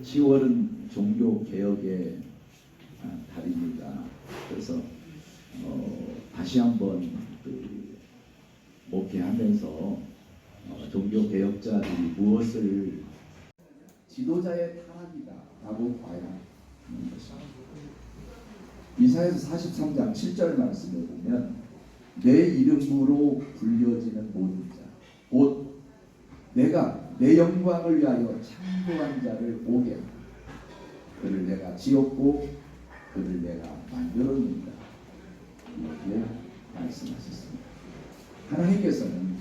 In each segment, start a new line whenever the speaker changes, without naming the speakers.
10월은 종교 개혁의 달입니다. 그래서 다시 한번 목회하면서 종교 개혁자들이 무엇을 지도자의 타락이다라고 봐야 하는 것입니다. 이사야서 43장 7절 말씀을 보면 내 이름으로 불려지는 모든 자 곧 내가 내 영광을 위하여 창조한 자를 오게 하라. 그를 내가 지었고 그를 내가 만들었느니라. 이렇게 말씀하셨습니다. 하나님께서는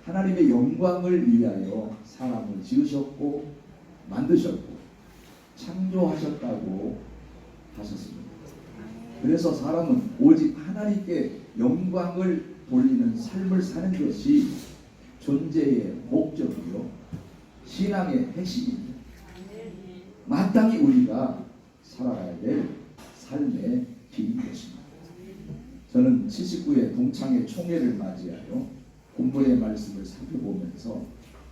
하나님의 영광을 위하여 사람을 지으셨고 만드셨고 창조하셨다고 하셨습니다. 그래서 사람은 오직 하나님께 영광을 돌리는 삶을 사는 것이 존재의 목적이요 신앙의 핵심입니다. 마땅히 우리가 살아가야 될 삶의 길인 것입니다. 저는 79회 동창회 총회를 맞이하여 본문의 말씀을 살펴보면서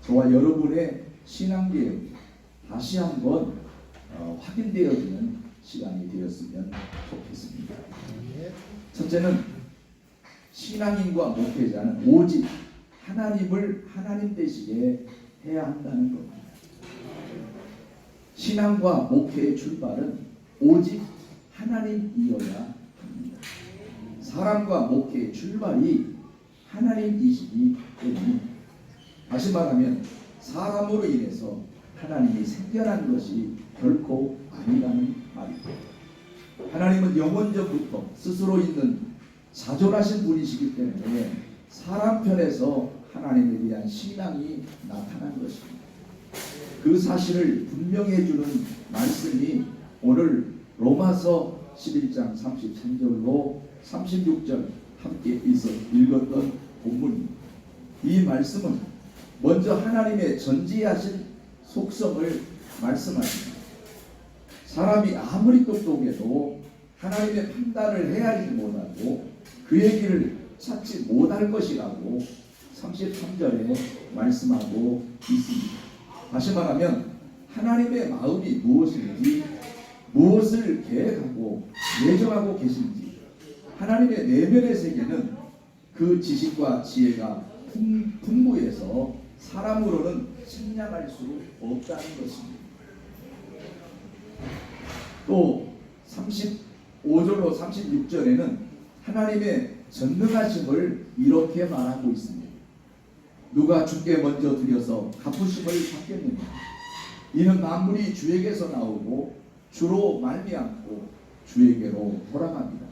저와 여러분의 신앙계획이 다시 한번 확인되어지는 시간이 되었으면 좋겠습니다. 첫째는 신앙인과 목회자는 오직 하나님을 하나님 되시게 해야 한다는 겁니다. 신앙과 목회의 출발은 오직 하나님이어야 합니다. 사람과 목회의 출발이 하나님이시기 때문에 다시 말하면 사람으로 인해서 하나님이 생겨난 것이 결코 아니라는 말입니다. 하나님은 영원전부터 스스로 있는 자존하신 분이시기 때문에 사람 편에서 하나님에 대한 신앙이 나타난 것입니다. 그 사실을 분명해 주는 말씀이 오늘 로마서 11장 33절로 36절 함께 읽었던 본문입니다. 이 말씀은 먼저 하나님의 전지하신 속성을 말씀하십니다. 사람이 아무리 똑똑해도 하나님의 판단을 헤아리지 못하고 그의 길을 찾지 못할 것이라고 33절에 말씀하고 있습니다. 다시 말하면 하나님의 마음이 무엇인지 무엇을 계획하고 예정하고 계신지 하나님의 내면의 세계는 그 지식과 지혜가 풍부해서 사람으로는 측량할 수 없다는 것입니다. 또 35절로 36절에는 하나님의 전능하심을 이렇게 말하고 있습니다. 누가 주께 먼저 드려서 갚으심을 받겠느냐. 이는 만물이 주에게서 나오고 주로 말미암고 주에게로 돌아갑니다.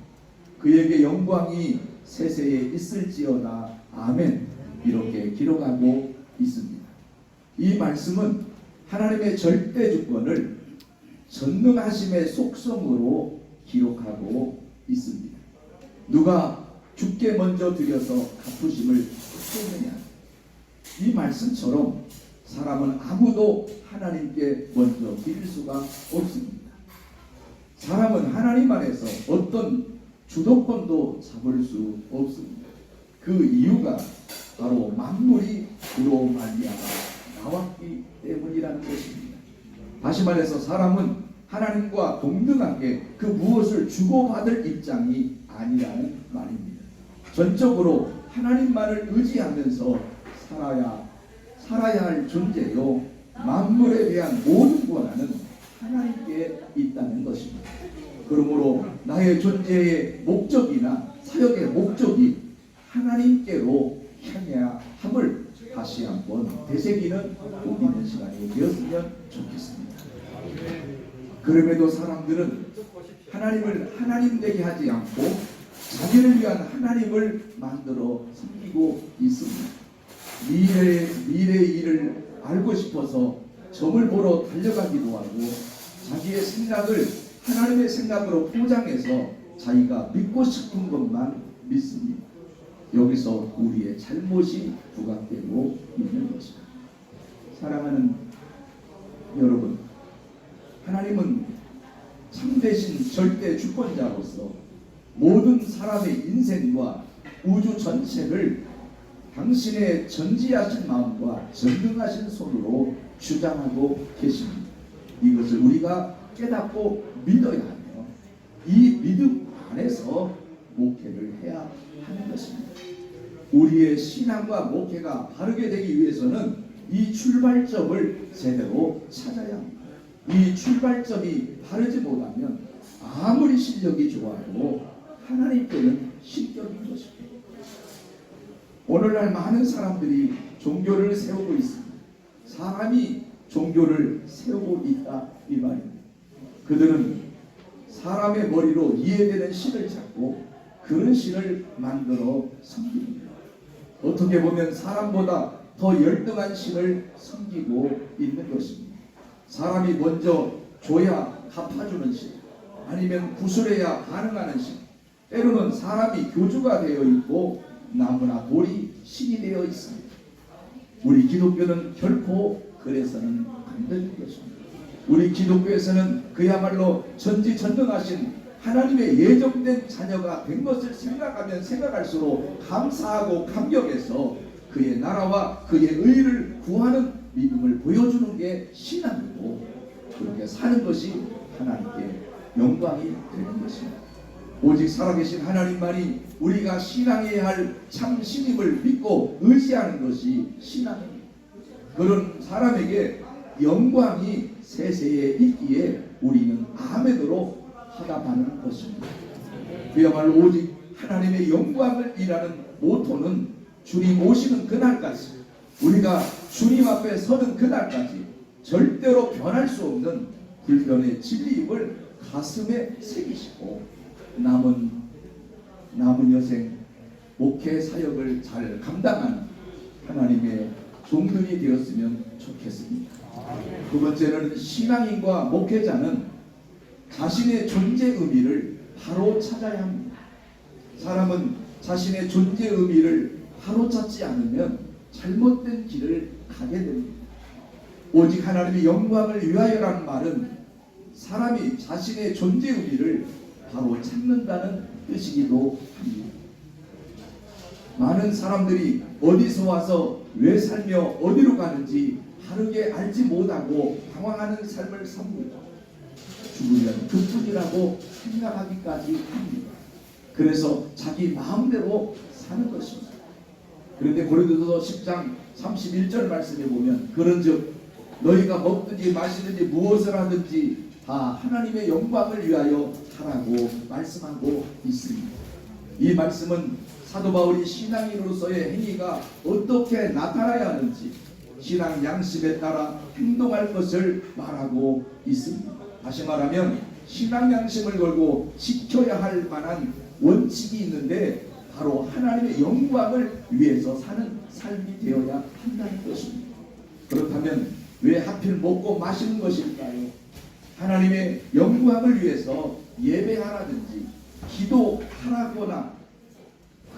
그에게 영광이 세세에 있을지어다. 아멘. 이렇게 기록하고 있습니다. 이 말씀은 하나님의 절대 주권을 전능하심의 속성으로 기록하고 있습니다. 누가 주께 먼저 드려서 갚으심을 받겠느냐. 이 말씀처럼 사람은 아무도 하나님께 먼저 드릴 수가 없습니다. 사람은 하나님 안에서 어떤 주도권도 잡을 수 없습니다. 그 이유가 바로 만물이 그로 말미암아 나왔기 때문이라는 것입니다. 다시 말해서 사람은 하나님과 동등하게 그 무엇을 주고받을 입장이 아니라는 말입니다. 전적으로 하나님만을 의지하면서 살아야 할 존재요 만물에 대한 모든 권한은 하나님께 있다는 것입니다. 그러므로 나의 존재의 목적이나 사역의 목적이 하나님께로 향해야 함을 다시 한번 되새기는 복 있는 시간이 되었으면 좋겠습니다. 그럼에도 사람들은 하나님을 하나님 되게 하지 않고 자기를 위한 하나님을 만들어 섬기고 있습니다. 미래의 일을 알고 싶어서 점을 보러 달려가기도 하고 자기의 생각을 하나님의 생각으로 포장해서 자기가 믿고 싶은 것만 믿습니다. 여기서 우리의 잘못이 부각되고 있는 것입니다. 사랑하는 여러분, 하나님은 참되신 절대 주권자로서 모든 사람의 인생과 우주 전체를 당신의 전지하신 마음과 전능하신 손으로 주장하고 계십니다. 이것은 것을 우리가 깨닫고 믿어야 하며 이 믿음 안에서 목회를 해야 하는 것입니다. 우리의 신앙과 목회가 바르게 되기 위해서는 이 출발점을 제대로 찾아야 합니다. 이 출발점이 바르지 못하면 아무리 실력이 좋아도 하나님께는 실격인 것입니다. 오늘날 많은 사람들이 종교를 세우고 있습니다. 사람이 종교를 세우고 있다 이 말입니다. 그들은 사람의 머리로 이해되는 신을 찾고 그런 신을 만들어 섬깁니다. 어떻게 보면 사람보다 더 열등한 신을 섬기고 있는 것입니다. 사람이 먼저 줘야 갚아주는 신, 아니면 구슬해야 반응하는 신, 때로는 사람이 교주가 되어 있고 나무나 돌이 신이 되어 있습니다. 우리 기독교는 결코 그래서는 안 되는 것입니다. 우리 기독교에서는 그야말로 전지전능하신 하나님의 예정된 자녀가 된 것을 생각하면 생각할수록 감사하고 감격해서 그의 나라와 그의 의를 구하는 믿음을 보여주는 게 신앙이고, 그렇게 사는 것이 하나님께 영광이 되는 것입니다. 오직 살아계신 하나님만이 우리가 신앙해야 할 참 신임을 믿고 의지하는 것이 신앙입니다. 그런 사람에게 영광이 세세에 있기에 우리는 아멘으로 화답하는 것입니다. 그야말로 오직 하나님의 영광을 이라는 모토는 주님 오시는 그날까지, 우리가 주님 앞에 서는 그날까지 절대로 변할 수 없는 불변의 진리임을 가슴에 새기시고 남은 여생 목회 사역을 잘 감당하는 하나님의 종들이 되었으면 좋겠습니다. 두 번째는 신앙인과 목회자는 자신의 존재 의미를 바로 찾아야 합니다. 사람은 자신의 존재 의미를 바로 찾지 않으면 잘못된 길을 가게 됩니다. 오직 하나님의 영광을 위하여라는 말은 사람이 자신의 존재 의미를 바로 찾는다는 뜻이기도 합니다. 많은 사람들이 어디서 와서 왜 살며 어디로 가는지 바르게 알지 못하고 당황하는 삶을 삽니다. 죽으면 그뿐이라고 생각하기까지 합니다. 그래서 자기 마음대로 사는 것입니다. 그런데 고린도서 10장 31절 말씀에 보면 그런즉 너희가 먹든지 마시든지 무엇을 하든지 다 하나님의 영광을 위하여 하라고 말씀하고 있습니다. 이 말씀은 사도 바울이 신앙인으로서의 행위가 어떻게 나타나야 하는지 신앙 양심에 따라 행동할 것을 말하고 있습니다. 다시 말하면 신앙 양심을 걸고 지켜야 할 만한 원칙이 있는데 바로 하나님의 영광을 위해서 사는 삶이 되어야 한다는 것입니다. 그렇다면 왜 하필 먹고 마시는 것일까요? 하나님의 영광을 위해서 예배하라든지 기도하라거나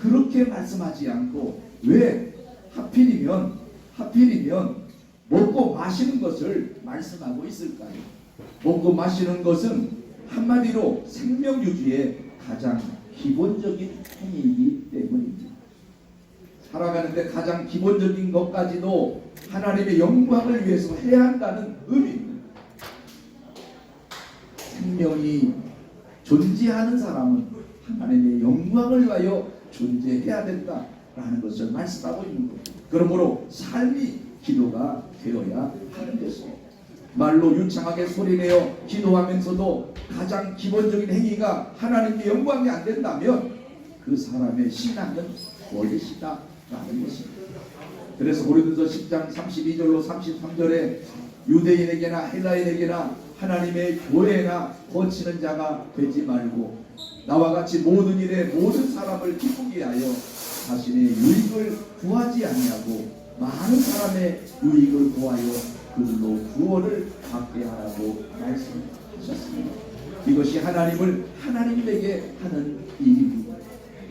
그렇게 말씀하지 않고 왜 하필이면 먹고 마시는 것을 말씀하고 있을까요? 먹고 마시는 것은 한마디로 생명 유지의 가장 기본적인 행위이기 때문입니다. 살아가는데 가장 기본적인 것까지도 하나님의 영광을 위해서 해야 한다는 의미입니다. 생명이 존재하는 사람은 하나님의 영광을 위하여 존재해야 된다라는 것을 말씀하고 있는 겁니다. 그러므로 삶이 기도가 되어야 하는 것입니다. 말로 유창하게 소리내어 기도하면서도 가장 기본적인 행위가 하나님의 영광이 안 된다면 그 사람의 신앙은 거짓이다라는 것입니다. 그래서 고린도서 10장 32절로 33절에 유대인에게나 헬라인에게나 하나님의 교회나 거치는 자가 되지 말고 나와 같이 모든 일에 모든 사람을 기쁘게 하여 자신의 유익을 구하지 아니하고 많은 사람의 유익을 구하여 그들로 구원을 받게 하라고 말씀하셨습니다. 이것이 하나님을 하나님에게 하는 일입니다.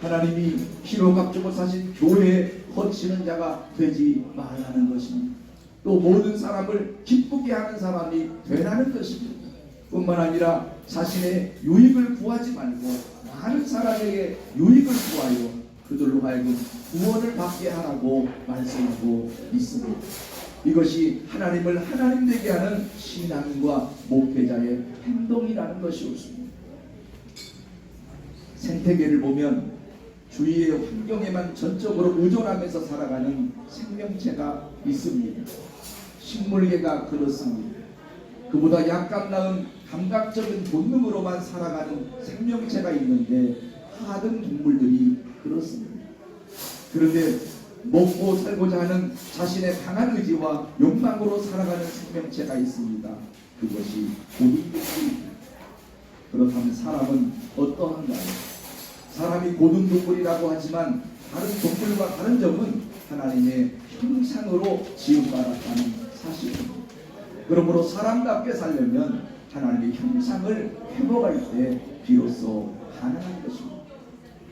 하나님이 피로 값주고 사신 교회에 거치는 자가 되지 말라는 것입니다. 또 모든 사람을 기쁘게 하는 사람이 되라는 것입니다. 뿐만 아니라 자신의 유익을 구하지 말고 많은 사람에게 유익을 구하여 그들로 하여금 구원을 받게 하라고 말씀하고 있습니다. 이것이 하나님을 하나님 되게 하는 신앙인과 목회자의 행동이라는 것이 옳습니다. 생태계를 보면 주위의 환경에만 전적으로 의존하면서 살아가는 생명체가 있습니다. 식물계가 그렇습니다. 그보다 약간 나은 감각적인 본능으로만 살아가는 생명체가 있는데 하등 동물들이 그렇습니다. 그런데 먹고 살고자 하는 자신의 강한 의지와 욕망으로 살아가는 생명체가 있습니다. 그것이 고등동물입니다. 그렇다면 사람은 어떠한가요? 사람이 고등동물이라고 하지만 다른 동물과 다른 점은 하나님의 형상으로 지음받았다는 사실입니다. 그러므로 사람답게 살려면 하나님의 형상을 회복할 때 비로소 가능한 것입니다.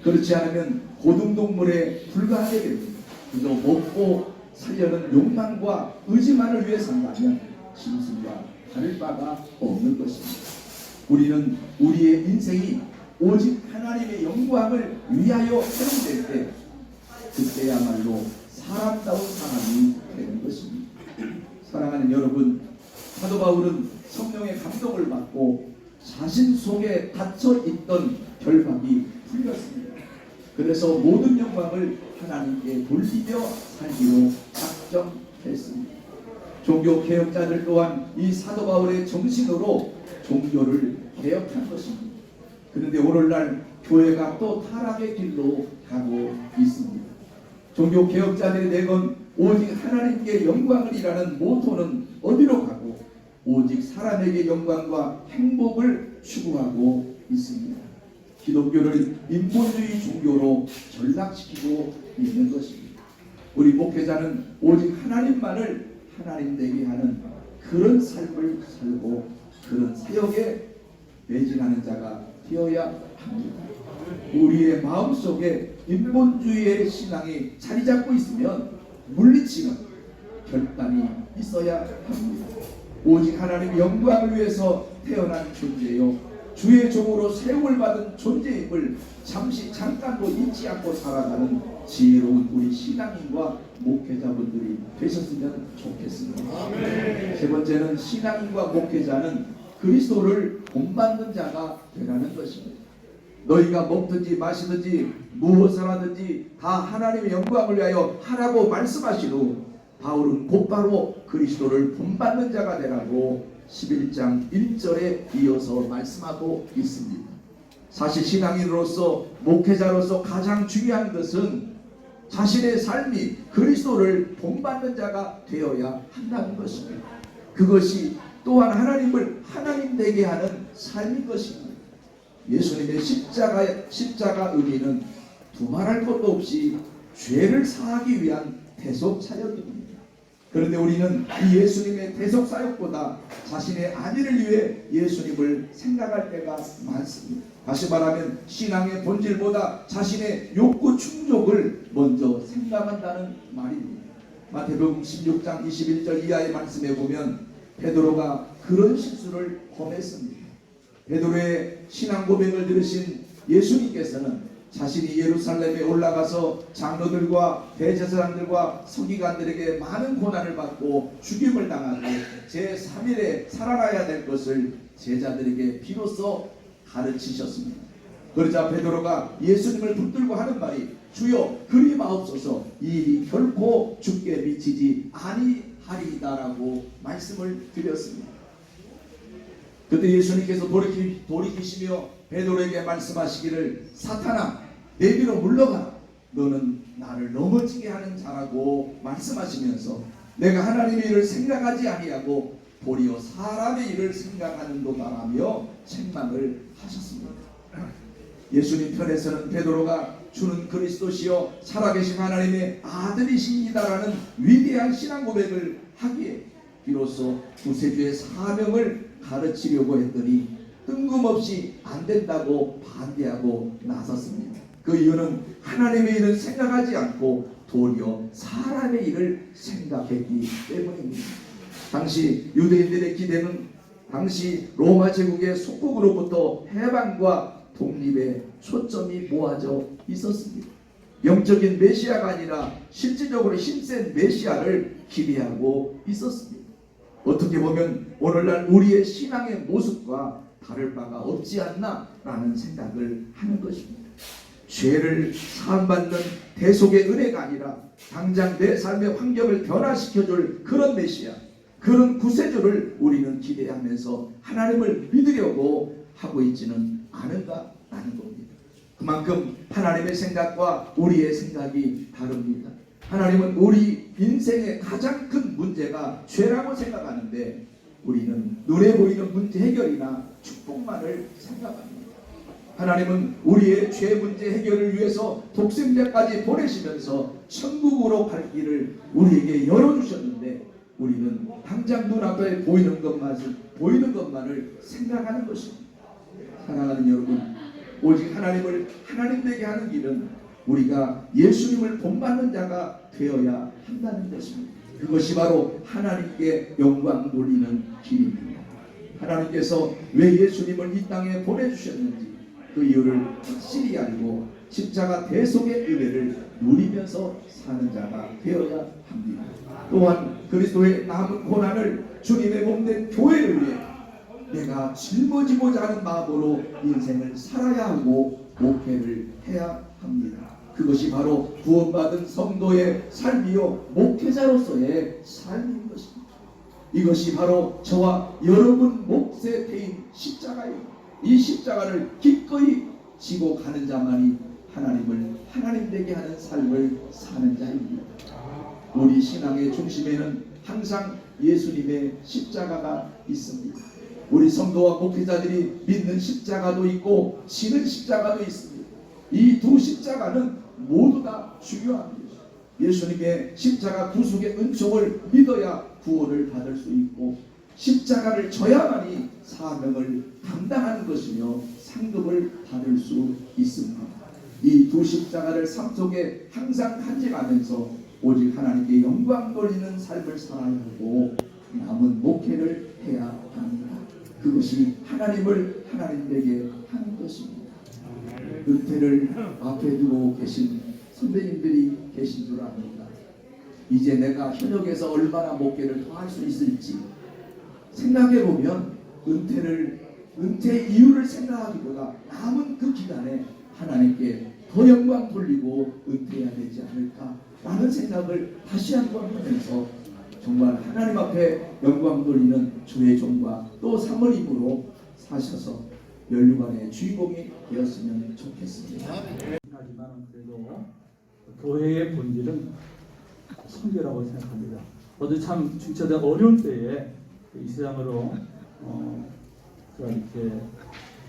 그렇지 않으면 고등동물에 불과하게 됩니다. 그저 먹고 살려는 욕망과 의지만을 위해 산다면 짐승과 다를 바가 없는 것입니다. 우리는 우리의 인생이 오직 하나님의 영광을 위하여 사용될 때 그때야말로 사람다운 사람이 되는 것입니다. 사랑하는 여러분, 사도 바울은 성령의 감동을 받고 자신 속에 닫혀 있던 결박이 풀렸습니다. 그래서 모든 영광을 하나님께 돌리며 살기로 작정했습니다. 종교 개혁자들 또한 이 사도 바울의 정신으로 종교를 개혁한 것입니다. 그런데 오늘날 교회가 또 타락의 길로 가고 있습니다. 종교 개혁자들이 내건 오직 하나님께 영광을이라는 모토는 어디로 가고 오직 사람에게 영광과 행복을 추구하고 있습니다. 기독교를 인본주의 종교로 전락시키고 있는 것입니다. 우리 목회자는 오직 하나님만을 하나님 되게 하는 그런 삶을 살고 그런 사역에 매진하는 자가 되어야 합니다. 우리의 마음속에 인본주의의 신앙이 자리 잡고 있으면 물리치는 결단이 있어야 합니다. 오직 하나님의 영광을 위해서 태어난 존재요 주의 종으로 세움을 받은 존재임을 잠깐도 잊지 않고 살아가는 지혜로운 우리 신앙인과 목회자분들이 되셨으면 좋겠습니다. 아멘. 세 번째는 신앙인과 목회자는 그리스도를 본받는 자가 되라는 것입니다. 너희가 먹든지 마시든지 무엇을 하든지 다 하나님의 영광을 위하여 하라고 말씀하신 후 바울은 곧바로 그리스도를 본받는 자가 되라고 11장 1절에 이어서 말씀하고 있습니다. 사실 신앙인으로서 목회자로서 가장 중요한 것은 자신의 삶이 그리스도를 본받는 자가 되어야 한다는 것입니다. 그것이 또한 하나님을 하나님 되게 하는 삶인 것입니다. 예수님의 십자가 의미는 두말할 것도 없이 죄를 사하기 위한 대속 사역입니다. 그런데 우리는 이 예수님의 대속 사역보다 자신의 안위를 위해 예수님을 생각할 때가 많습니다. 다시 말하면 신앙의 본질보다 자신의 욕구 충족을 먼저 생각한다는 말입니다. 마태복음 16장 21절 이하의 말씀에 보면 베드로가 그런 실수를 범했습니다. 베드로의 신앙 고백을 들으신 예수님께서는 자신이 예루살렘에 올라가서 장로들과 대제사장들과 서기관들에게 많은 고난을 받고 죽임을 당하고 제3일에 살아나야 될 것을 제자들에게 비로소 가르치셨습니다. 그러자 베드로가 예수님을 붙들고 하는 말이 주여 그리 마옵소서 이 일이 결코 죽게 미치지 아니하리이다라고 말씀을 드렸습니다. 그때 예수님께서 돌이키시며 베드로에게 말씀하시기를 사탄아 내비로 물러가라 너는 나를 넘어지게 하는 자라고 말씀하시면서 내가 하나님의 일을 생각하지 아니하고 도리어 사람의 일을 생각하는도다라며 책망을 하셨습니다. 예수님 편에서는 베드로가 주는 그리스도시요 살아계신 하나님의 아들이십니다라는 위대한 신앙 고백을 하기에 비로소 구세주의 사명을 가르치려고 했더니 뜬금없이 안 된다고 반대하고 나섰습니다. 그 이유는 하나님의 일을 생각하지 않고 도리어 사람의 일을 생각했기 때문입니다. 당시 유대인들의 기대는 당시 로마 제국의 속국으로부터 해방과 독립에 초점이 모아져 있었습니다. 영적인 메시아가 아니라 실질적으로 힘센 메시아를 기대하고 있었습니다. 어떻게 보면 오늘날 우리의 신앙의 모습과 다를 바가 없지 않나라는 생각을 하는 것입니다. 죄를 사함받는 대속의 은혜가 아니라 당장 내 삶의 환경을 변화시켜줄 그런 메시아, 그런 구세주를 우리는 기대하면서 하나님을 믿으려고 하고 있지는 않은가라는 겁니다. 그만큼 하나님의 생각과 우리의 생각이 다릅니다. 하나님은 우리 인생의 가장 큰 문제가 죄라고 생각하는데 우리는 눈에 보이는 문제 해결이나 축복만을 생각합니다. 하나님은 우리의 죄 문제 해결을 위해서 독생자까지 보내시면서 천국으로 갈 길을 우리에게 열어주셨는데 우리는 당장 눈앞에 보이는 것만을 생각하는 것입니다. 사랑하는 여러분, 오직 하나님을 하나님 되게 하는 길은 우리가 예수님을 본받는 자가 되어야 한다는 것입니다. 그것이 바로 하나님께 영광 돌리는 길입니다. 하나님께서 왜 예수님을 이 땅에 보내주셨는지 그 이유를 확실히 알고 십자가 대속의 은혜를 누리면서 사는 자가 되어야 합니다. 또한 그리스도의 남은 고난을 주님의 몸된 교회를 위해 내가 짊어지고자 하는 마음으로 인생을 살아야 하고 목회를 해야 합니다. 그것이 바로 구원받은 성도의 삶이요 목회자로서의 삶인 것입니다. 이것이 바로 저와 여러분 몫에 대인 십자가입니다. 이 십자가를 기꺼이 지고 가는 자만이 하나님을 하나님 되게 하는 삶을 사는 자입니다. 우리 신앙의 중심에는 항상 예수님의 십자가가 있습니다. 우리 성도와 목회자들이 믿는 십자가도 있고 지는 십자가도 있습니다. 이 두 십자가는 모두 다 중요합니다. 예수님의 십자가 구속의 은총을 믿어야 구원을 받을 수 있고 십자가를 져야만이 사명을 감당하는 것이며 상급을 받을 수 있습니다. 이 두 십자가를 삶 속에 항상 간직하면서 오직 하나님께 영광 돌리는 삶을 살아야 하고 남은 목회를 해야 합니다. 그것이 하나님을 하나님 되게 하는 것입니다. 은퇴를 앞에 두고 계신 선배님들이 계신 줄 압니다. 이제 내가 현역에서 얼마나 목회를 더 할 수 있을지 생각해보면 은퇴 이유를 생각하기보다 남은 그 기간에 하나님께 더 영광 돌리고 은퇴해야 되지 않을까라는 생각을 다시 한번 하면서 정말 하나님 앞에 영광 돌리는 주의 종과 또 사모님으로 사셔서 연류관의 주인공이 되었으면 좋겠습니다.
하지만 그래도 교회의 본질은 선교라고 생각합니다. 저도 참 중차대 어려운 때에 이 세상으로 이렇게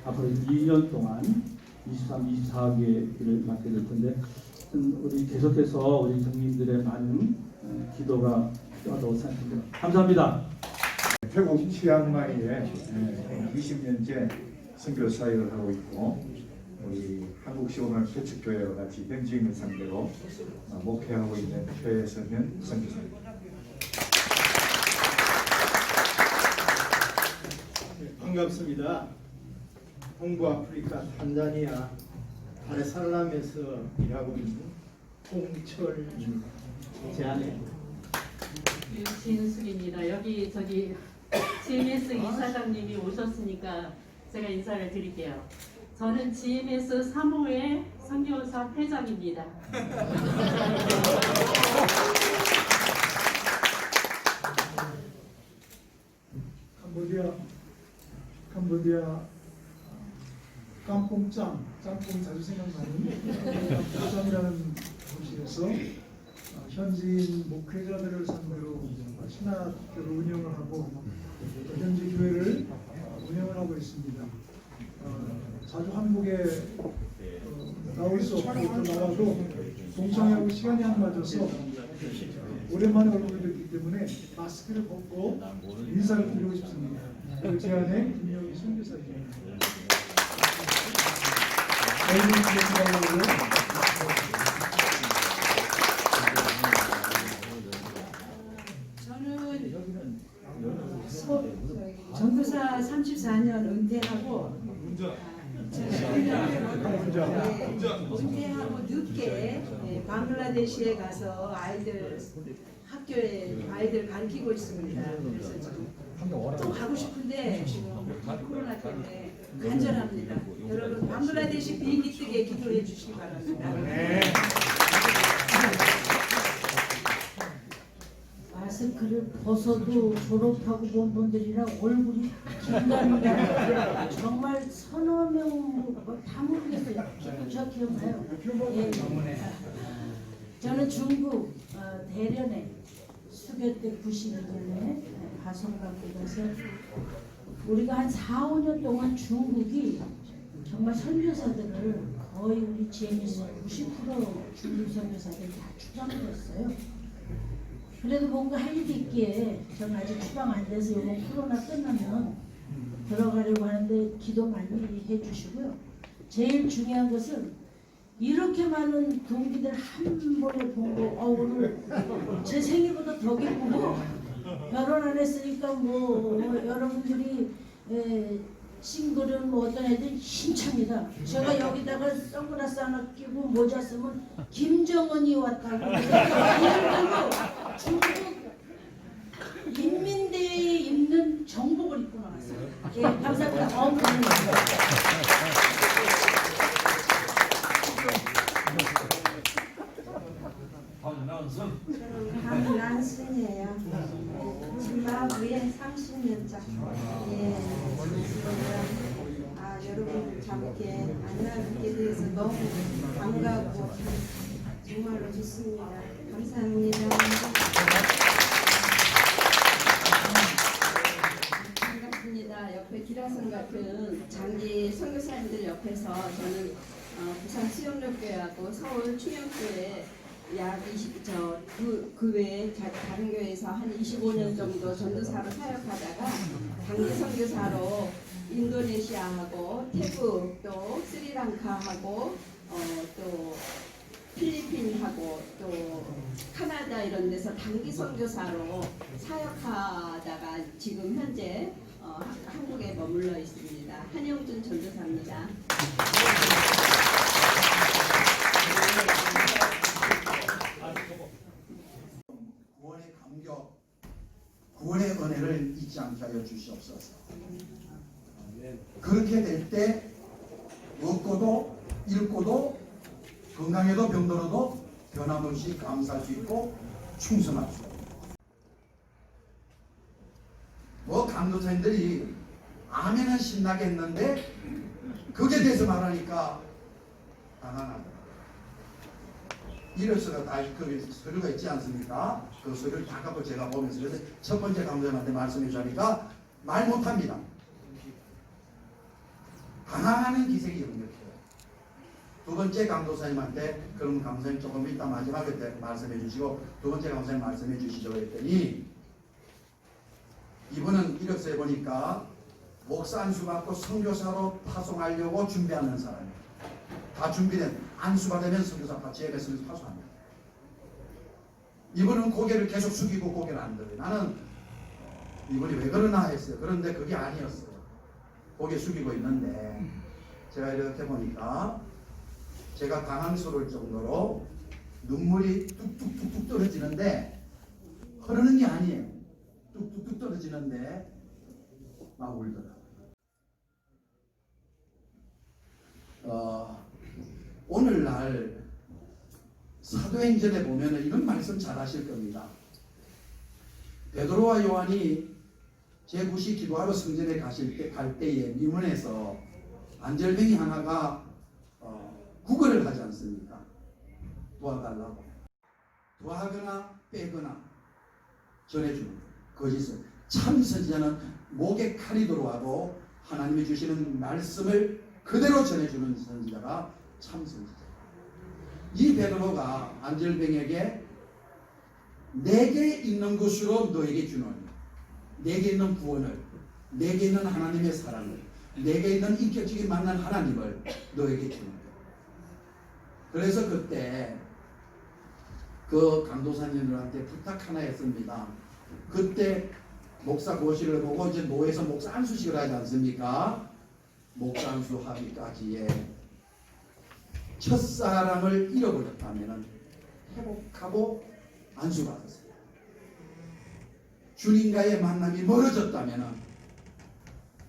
앞으로 2년 동안 23, 24개의 길을 맡게 될 텐데 우리 계속해서 우리 국민들의 많은 기도가 필요하다고 생각합니다. 감사합니다.
태국 치앙마이에 20년째 선교 사역을 하고 있고 우리 한국시오말 개척교회와 같이 현지인을 상대로 목회하고 있는 최성현 선교사입니다.
반갑습니다. 동부아프리카 탄자니아 다레살람에서 일하고 있는 홍철입니다. 제 아내
유진숙입니다. 여기 GMS 이사장님이 오셨으니까 제가 인사를 드릴게요. 저는 GMS 3호의 선교사 회장입니다.
캄보디아 깜뽕짱, 짬뽕 자주 생각나는 깜뽕짱이라는 곳에서 현지인 목회자들을 상대로 신학교를 운영을 하고 또 현지 교회를 운영을 하고 있습니다. 자주 한국에 나올 수 없고 또 나와도 동창회하고 시간이 안 맞아서 오랜만에 얼굴을 뵙기 때문에 마스크를 벗고 인사를 드리고 싶습니다. 제 아내 김영희 선교사입니다.
저는 전도사 34년 은퇴하고 은퇴하고 늦게 방글라데시에 가서 학교에 아이들 가르치고 있습니다. 그래서 지금 또 가고 싶은데 지금 코로나 때문에 간절합니다. 여러분 방글라데시 비행기 뜨게 기도해 주시기 바랍니다.
마스크를 벗어도 졸업하고 본 분들이라 얼굴이 긴가민가 정말 서너 명다 모르겠어요. 저 기억나요? 예. 저는 중국 대련에 수교 때 92년에 가성받고 가서 우리가 한 4, 5년 동안 중국이 정말 선교사들을 거의 우리 GMS 90% 중국 선교사들이 다 추방을 했어요. 그래도 뭔가 할 일이 있기에 저는 아직 추방 안 돼서 이번 코로나 끝나면 들어가려고 하는데 기도 많이 해주시고요. 제일 중요한 것은 이렇게 많은 동기들 한 번에 본 거, 오늘 제 생일보다 더 기쁘고 결혼 안 했으니까 뭐 여러분들이 싱글은 뭐 어떤 애들 힘찹니다. 제가 여기다가 선글라스 하나 끼고 모자 쓰면 김정은이 왔다고 그리고 중국 인민대회에 입는 정복을 입고 나왔어요. 예, 감사합니다.
강난순이에요. 짐바브웨 30년차. 예. 여러분들 함께 만나뵙게 돼서 너무 반가워. 정말로 좋습니다. 감사합니다. 반갑습니다. 옆에 기라성 같은 장기 선교사님들 옆에서 저는 부산 수영력교회하고 서울 충영교회 약 20, 그 외에 다른 교회에서 한 25년 정도 전도사로 사역하다가 단기 선교사로 인도네시아하고 태국 또 스리랑카하고 또 필리핀하고 또 카나다 이런 데서 단기 선교사로 사역하다가 지금 현재 한국에 머물러 있습니다. 한영준 전도사입니다.
구원의 감격, 구원의 은혜를 잊지 않게 하여 주시옵소서. 그렇게 될 때 얻고도 잃고도 건강해도 병들어도 변함없이 감사할 수 있고 충성할 수 있고, 뭐 강도사님들이 아멘은 신나게 했는데 그게 대해서 말하니까 당황합니다. 이력서가 다 그 서류가 있지 않습니까? 그 서류를 다 갖고 제가 보면서 그래서 첫 번째 강도사님한테 말씀해 주니까 말 못합니다. 당황하는 기색이 역력해요. 두 번째 강도사님한테 그럼 강도사님 조금 이따 마지막에 때 말씀해 주시고 두 번째 강도사님 말씀해 주시죠 했더니 이분은 이력서에 보니까 목사 안수 받고 선교사로 파송하려고 준비하는 사람이에요. 다 준비된 안수 받으면 선교사 제가 선교사 파송합니다. 이분은 고개를 계속 숙이고 고개를 안 들어요. 나는 이분이 왜 그러나 했어요. 그런데 그게 아니었어요. 고개 숙이고 있는데 제가 이렇게 보니까 제가 당황스러울 정도로 눈물이 뚝뚝뚝뚝 떨어지는데 흐르는 게 아니에요. 뚝뚝뚝 떨어지는데 막 울더라고요. 오늘날 사도행전에 보면 이런 말씀 잘 하실 겁니다. 베드로와 요한이 제9시 기도하러 성전에 갈 때에 미문에서 안절뱅이 하나가 구걸을 하지 않습니까? 도와달라고. 도와하거나 빼거나 전해주는 거짓을. 참 선지자는 목에 칼이 들어와도 하나님이 주시는 말씀을 그대로 전해주는 선지자가 참 선지자. 이 베드로가 안절뱅이에게 내게 있는 것으로 너에게 주노니, 내게 있는 구원을, 내게 있는 하나님의 사랑을, 내게 있는 인격적인 만난 하나님을 너에게 주는 거예요. 그래서 그때 그 강도사님들한테 부탁 하나 했습니다. 그때 목사 고시를 보고 이제 노예에서 목사 안수식을 하지 않습니까? 목장수하기까지의 첫사랑을 잃어버렸다면 회복하고 안수받으세요. 주님과의 만남이 멀어졌다면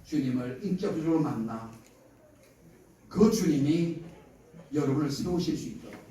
주님을 인격적으로 만나 그 주님이 여러분을 세우실 수 있도록